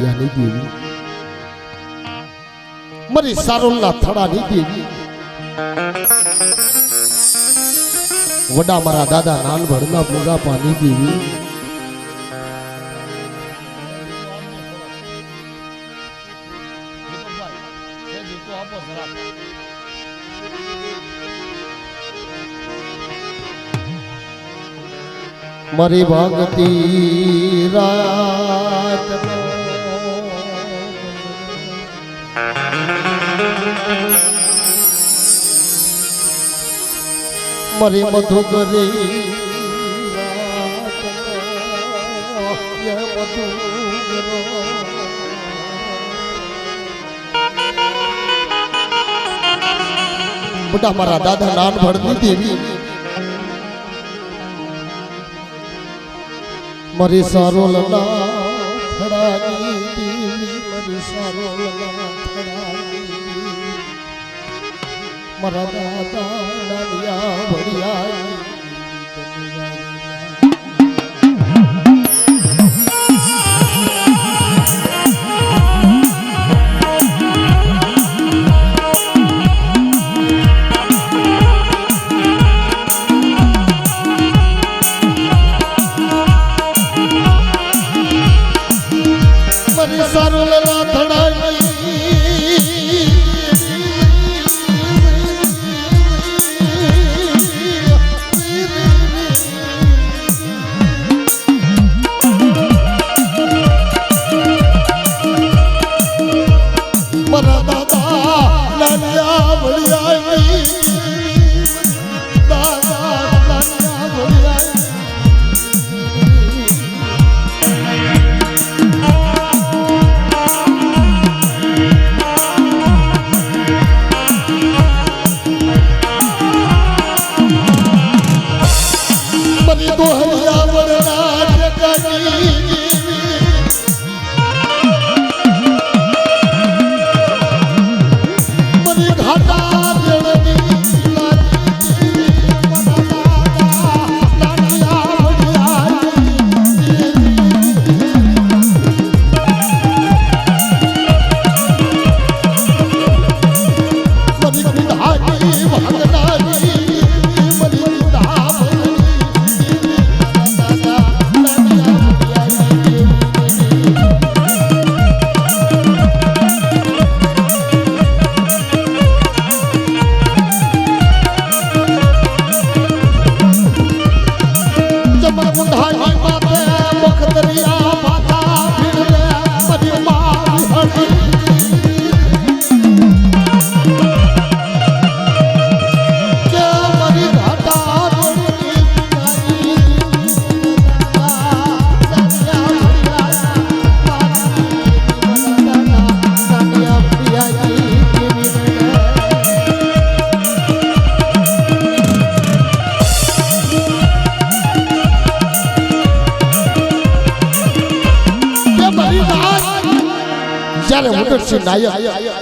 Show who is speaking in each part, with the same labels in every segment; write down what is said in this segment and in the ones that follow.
Speaker 1: ભડિયાની દેવી મારી સારોલના થડાની દેવી વડા મારા દાદા નાનભડના મુગાપાની દેવી મારી ભક્તિ રાત મારી મધુકરી બટા મારા દાદા નાનભડની દેવી મારી સારોલના થડાની દેવી મારી સારોલના થડાની મારા દાદા નાનિયા ભડિયા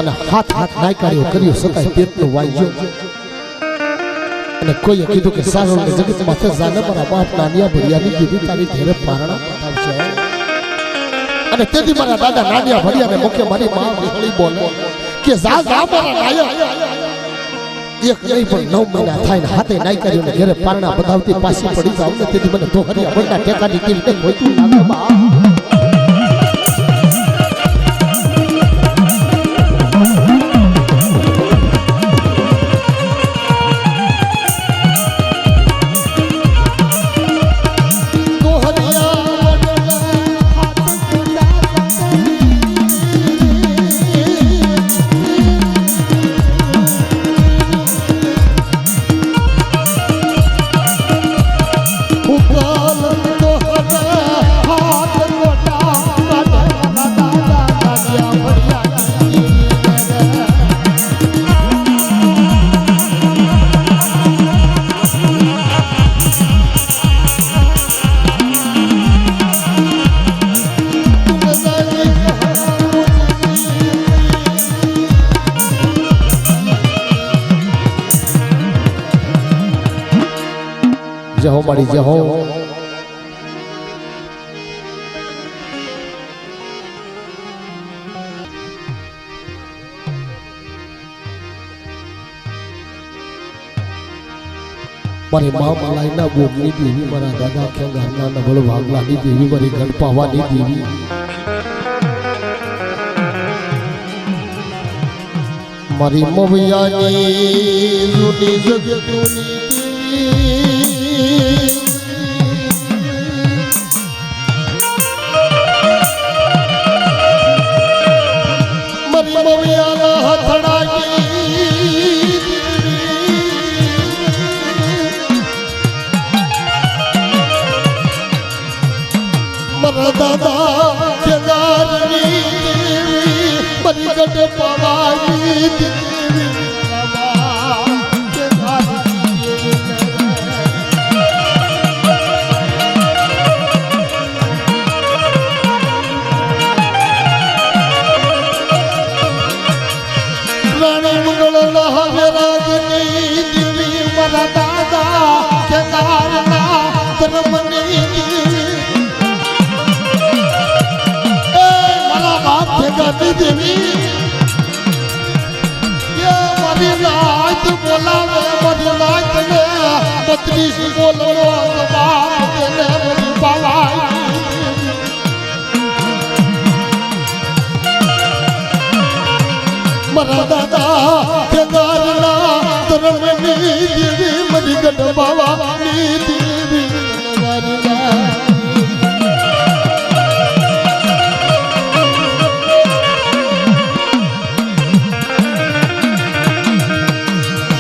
Speaker 1: અને હાથ નાયકારીઓ કર્યો સતાય પેટનો વાગ્યો અને કોઈએ કીધું કે સારોલને જગત માથે જાને મારા બાપ નાનિયા ભડિયાની દીધી તારી ઘેરે પારણા પતાવશે અને તેથી મારા દાદા નાનિયા ભડિયાને મુખે મારી માં વિહળી બોલે કે જા મારા નાયા એક નહીં પણ 9 મહિના થાય ને હાથે નાયકારીઓને ઘેરે પારણા પતાવતી પાછી પડી જાવ ને તેથી મને ધોહરિયા ભડના ટેકાની કેવી રીતે હોતું લાગે બા जय हो बड़ी जय हो મારી મા મલાઈના બોગની દેવી, મારા દાદા ખેંગારના નવળ વાગલાની દેવી, મારી ગણપાવાની દેવી, મારી મવૈયાની જૂની જગતની દેવી, મારી મવૈયાના હથડાની મારા દાદા કેદારની દેવી, મારી ગઢપાવાની દેવી, રાણી મંગળના હવેરાજની દેવી, મારા દાદા કેદારના ધર્મની દેવી, गाती देवी ये मरी रात बोलावे, मरी रात ने 32 बोलो बाप देने मरी बालाई मरा दादा केदारना धर्मनी देवी, मरी गढ़पाવાની देवी,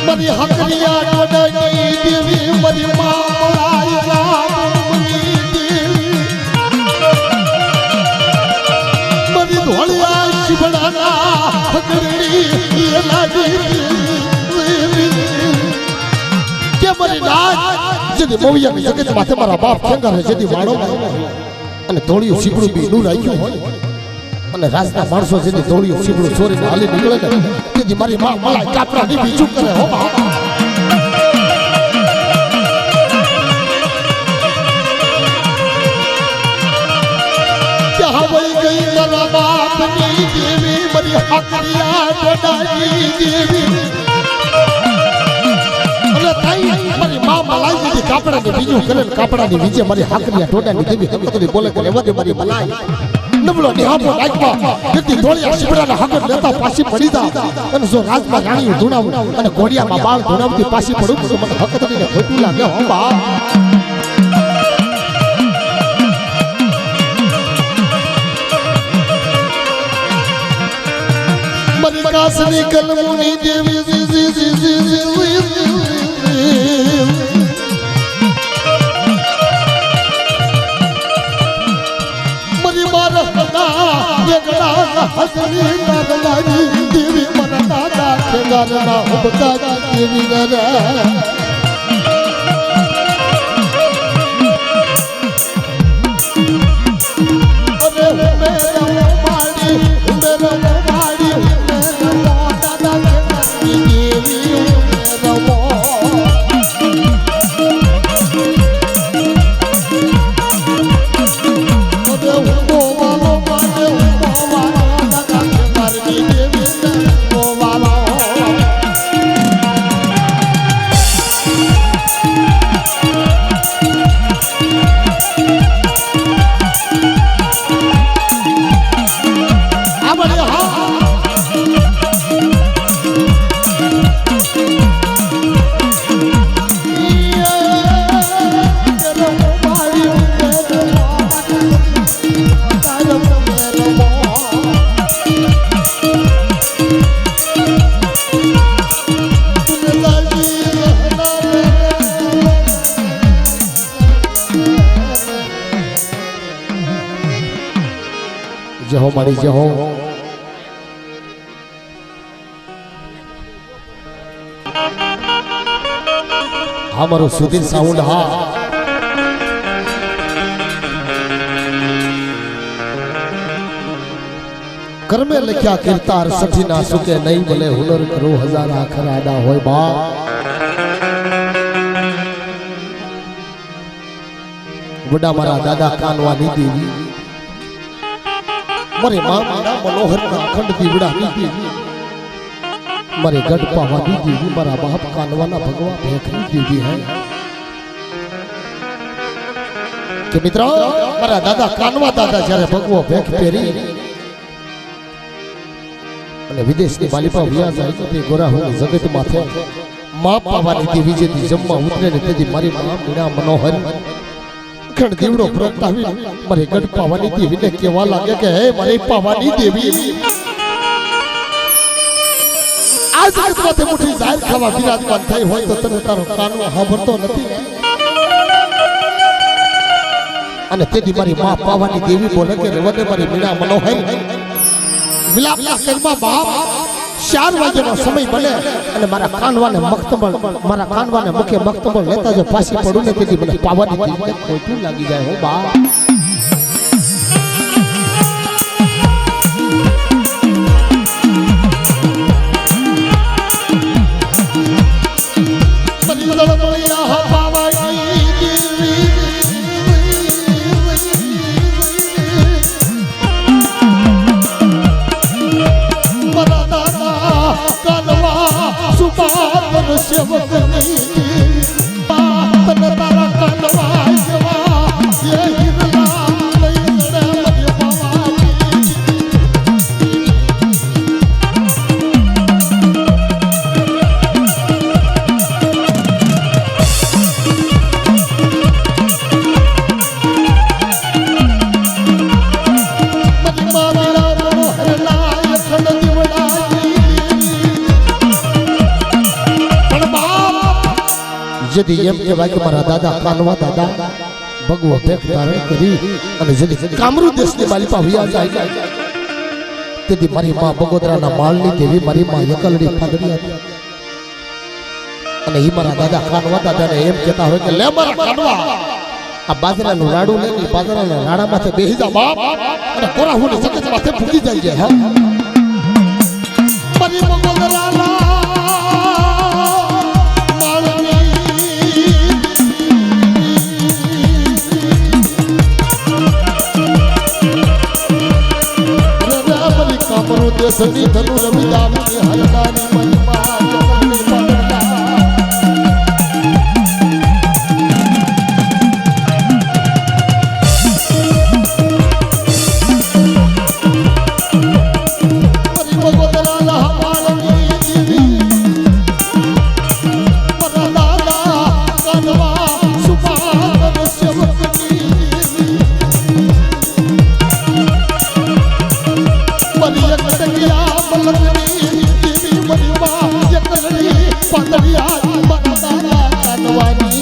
Speaker 1: मरी हकरिया डोडनी देवी, मरी मां मलाई रामनी देवी, मरी धोलिया शिवड़ाना हकरणी ये लागी देवी के मरी नाच जदी मोविया जगत माथे मारा बाप खेंगारे जदी वाड़ो અને ધોળિયું શીપડું બી નું રાખ્યું હોય અને રાજના માણસો જેની ધોળિયું શીપડું ચોરીને હાલી નીકળે ને તેથી મારી માં મલાઈ કાપરાની બીજું કરે હો ક્યાં વળી ગઈ મારા બાપની દેવી, મારી હકરિયા ડોડાની દેવી, અને તાઈ મારી માં મલાઈ જેથી કાપરાની બીજું કરે ને કાપરાની નીચે મારી હકરિયા ડોડાની દેવી તમે કદી બોલે કે લેવા દે મારી મલાઈ નબળો નિહાપો નાખવા જેથી ધોળિયા શિબરાના હકર લેતા પાછી પડી જા અને જો રાજમાં રાણીઓ ધુણાવું અને ઘોડિયામાં બાળ ધુણાવતી પાછી પડું તો મને હક તરીને ખોટું લાગે હો બાપ મરી કાસની કલમુની દેવી हसनी नागलानी देवी, मरा दादा केदारना उबका देवी रे अरे मेरा माड़ी मेरा माड़ी मेरा दादा केदारनी देवी मेरा जय हो मारी जय हो हमारो सुधीर साउंड हा कर्मे लख्या कीर्तार सठी ना सुके नहीं बोले हुनर करो हजार आखर आडा होय बा बड़ा मारा दादा कानवानी देवी मरे मां मारा मनोहर ना अखंड दीवड़ा देवी मरे गढ़पावानी देवी मारा बाप कानवाना भगवा भेखरी देवी है કે મિત્રો મારા દાદા કાનવા દાદા જ્યારે ભગવો ભેખ પહેરી અને વિદેશની માલિપા વ્યા જાય તો તે ગોરા હું જગત માથે માં પાવાની દેવી જેથી જમવા ઉતરે ને તેથી મારી માં મીણા મનોહર ખણ દીવડો પ્રગટાવી મારી ગઢ પાવાની દેવીને કહેવા લાગે કે હે મારી પાવાની દેવી આ જગતમાંથી મુઠી જાહેર ખાવા વિરાજમાન થઈ હોય તો તને તારો કાનવો સાંભળતો નથી અને તેથી મારી માં પાવાની દેવી બોલે કે રવને મારી મીણા મનોહર વિલાપના કરમાં બાપ 4 વાગ્યાનો સમય બને અને મારા કાનવાને મુખે મક્તબલ લેતા જો પાછી પડું ને તેથી મને પાવાની દેવીને ખોટું લાગી જાય હો બાપ यदि एम के भाई मारा दादा कानवा दादा भगवा भेख धारण करी અને यदि कामरू देश ની માલિપા વ્યા જાય તેથી મારી માં બગોદરાના માળની દેવી મારી માં એકલડી ફાદરી હતી અને ઈ મારા દાદા કાનવા દાદાને એમ કહેતા હોય કે લે મારા કાનવા આ બાજરાનું લાડુ લે ની બાજરાના લાડામાંથી બેહી જા બાપ અને કોરા હું જગત માથે ફૂકી જાય છે હા મારી બગોદરાના देशनी धनु रवि दामनी हरदानी महिमा जगन्नी पदला मरी बगोदरा हमारी देवी मरा दादा कानवा सुपाद सेवकनी मरी एकड़िया मलकनी देवी महिमा एकड़िया पतड़िया मरा दादा कानवानी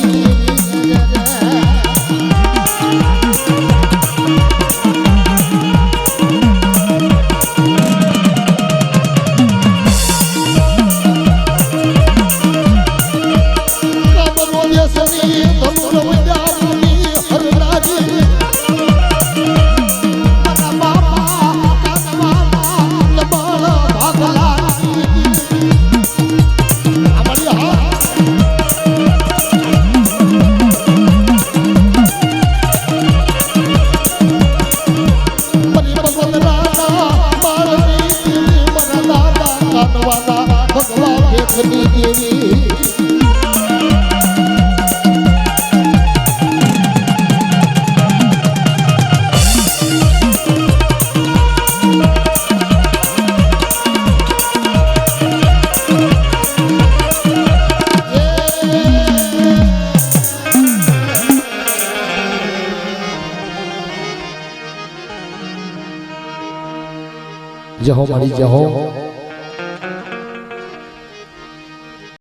Speaker 1: जहो मारी जहो